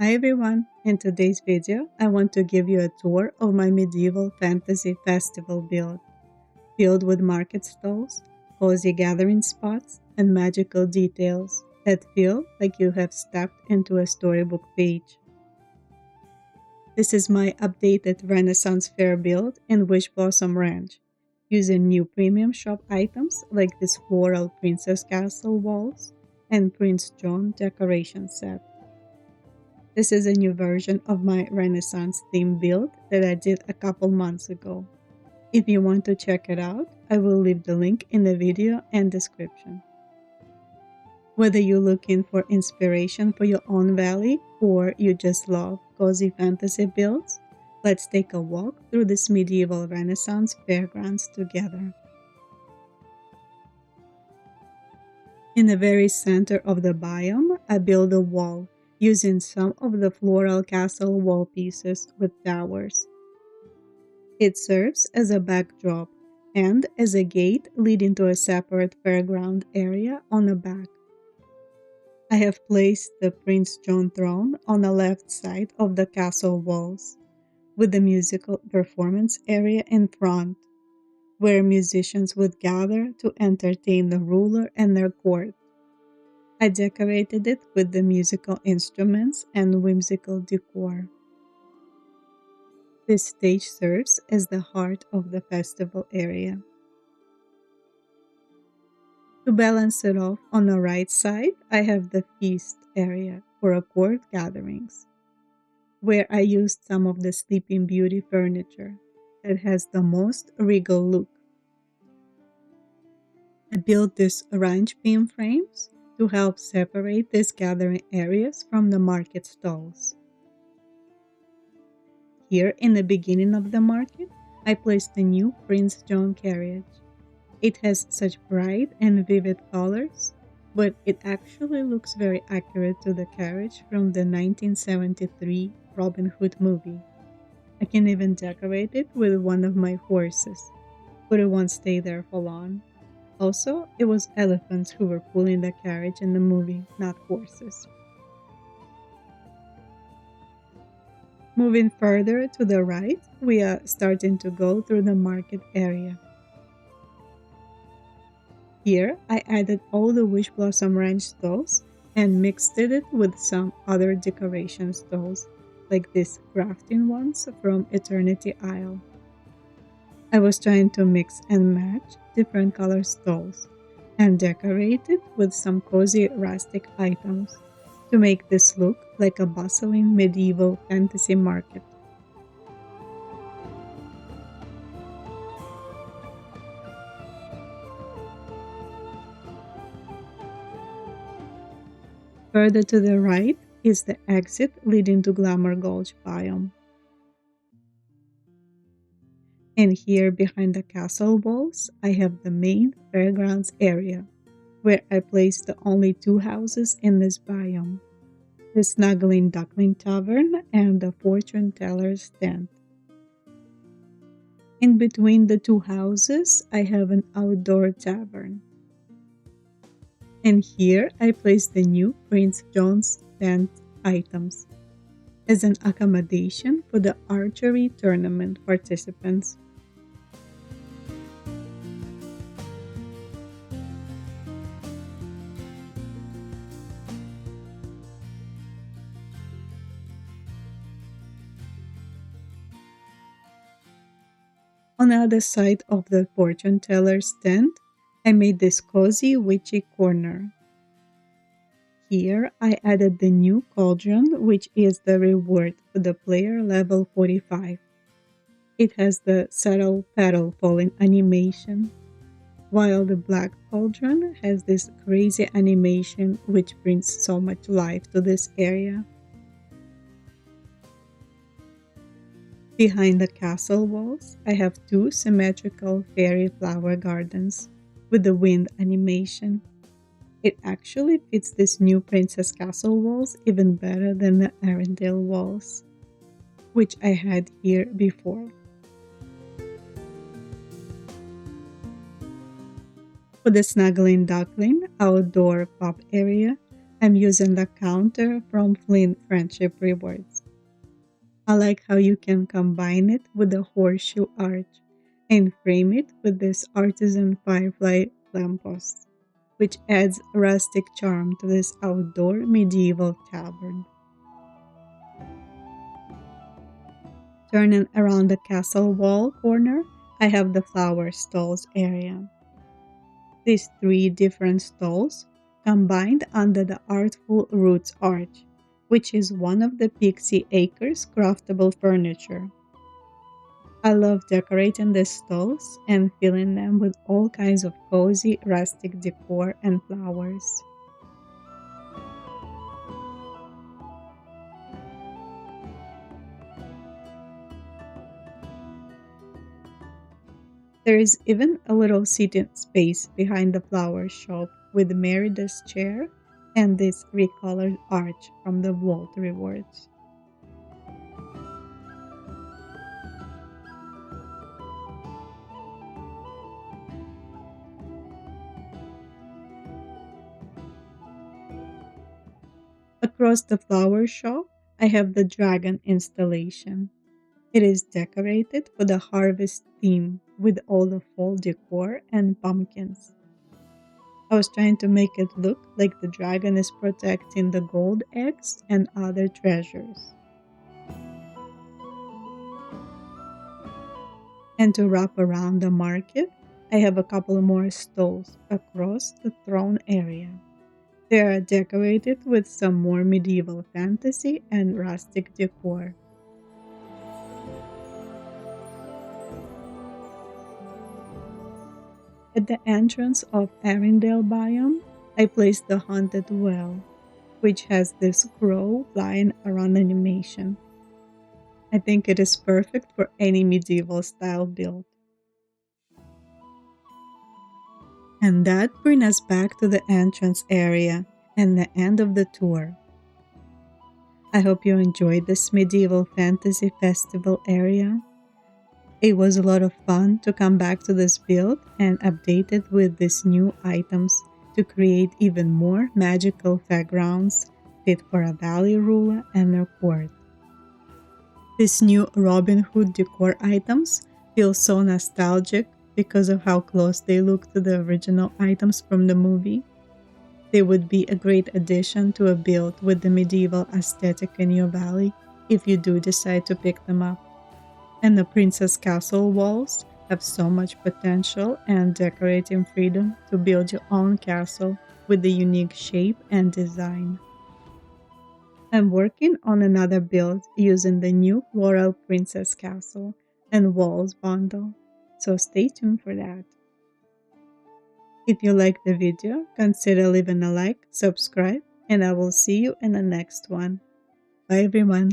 Hi everyone! In today's video, I want to give you a tour of my medieval fantasy festival build, filled with market stalls, cozy gathering spots, and magical details that feel like you have stepped into a storybook page. This is my updated Renaissance Faire build in Wishblossom Ranch, using new premium shop items like this Floral Princess Castle walls and Prince John decoration set. This is a new version of my Renaissance theme build that I did a couple months ago. If you want to check it out, I will leave the link in the video and description. Whether you're looking for inspiration for your own valley or you just love cozy fantasy builds, let's take a walk through this medieval Renaissance fairgrounds together. In the very center of the biome, I built a wall using some of the floral castle wall pieces with towers. It serves as a backdrop and as a gate leading to a separate fairground area on the back. I have placed the Prince John throne on the left side of the castle walls, with the musical performance area in front, where musicians would gather to entertain the ruler and their court. I decorated it with the musical instruments and whimsical decor. This stage serves as the heart of the festival area. To balance it off on the right side, I have the feast area for a court gatherings, where I used some of the Sleeping Beauty furniture that has the most regal look. I built these ranch beam frames to help separate these gathering areas from the market stalls. Here in the beginning of the market, I placed the new Prince John carriage. It has such bright and vivid colors, but it actually looks very accurate to the carriage from the 1973 Robin Hood movie. I can even decorate it with one of my horses, but it won't stay there for long. Also, it was elephants who were pulling the carriage in the movie, not horses. Moving further to the right, we are starting to go through the market area. Here, I added all the Wishblossom Ranch stalls and mixed it with some other decoration stalls, like these crafting ones from Eternity Isle. I was trying to mix and match different color stalls and decorate it with some cozy rustic items to make this look like a bustling medieval fantasy market. Further to the right is the exit leading to Glamour Gulch biome. And here behind the castle walls, I have the main fairgrounds area, where I placed the only two houses in this biome, the Snuggling Duckling Tavern and the Fortune Teller's Tent. In between the two houses, I have an outdoor tavern. And here I placed the new Prince John's tent items as an accommodation for the archery tournament participants. On the other side of the fortune teller's tent, I made this cozy Witchy Corner. Here, I added the new cauldron, which is the reward for the player level 45. It has the subtle petal falling animation, while the black cauldron has this crazy animation which brings so much life to this area. Behind the castle walls, I have two symmetrical fairy flower gardens with the wind animation. It actually fits this new Princess Castle walls even better than the Arendelle walls, which I had here before. For the Snuggling Duckling outdoor pop area, I'm using the counter from Flint Friendship Rewards. I like how you can combine it with the horseshoe arch and frame it with this artisan firefly lamppost, which adds rustic charm to this outdoor medieval tavern. Turning around the castle wall corner, I have the flower stalls area. These three different stalls combined under the artful roots arch, which is one of the Pixie Acres craftable furniture. I love decorating the stalls and filling them with all kinds of cozy rustic decor and flowers. There is even a little seating space behind the flower shop with Merida's chair and this recolored arch from the Vault Rewards. Across the flower shop, I have the dragon installation. It is decorated for the harvest theme with all the fall decor and pumpkins. I was trying to make it look like the dragon is protecting the gold eggs and other treasures. And to wrap around the market, I have a couple more stalls across the throne area. They are decorated with some more medieval fantasy and rustic decor. At the entrance of Arendelle biome, I placed the haunted well, which has this crow flying around animation. I think it is perfect for any medieval style build. And that brings us back to the entrance area and the end of the tour. I hope you enjoyed this medieval fantasy festival area. It was a lot of fun to come back to this build and update it with these new items to create even more magical fairgrounds fit for a valley ruler and their court. These new Robin Hood decor items feel so nostalgic because of how close they look to the original items from the movie. They would be a great addition to a build with the medieval aesthetic in your valley if you do decide to pick them up. And the Princess Castle walls have so much potential and decorating freedom to build your own castle with the unique shape and design. I'm working on another build using the new Floral Princess Castle and Walls bundle, so stay tuned for that. If you liked the video, consider leaving a like, subscribe, and I will see you in the next one. Bye everyone!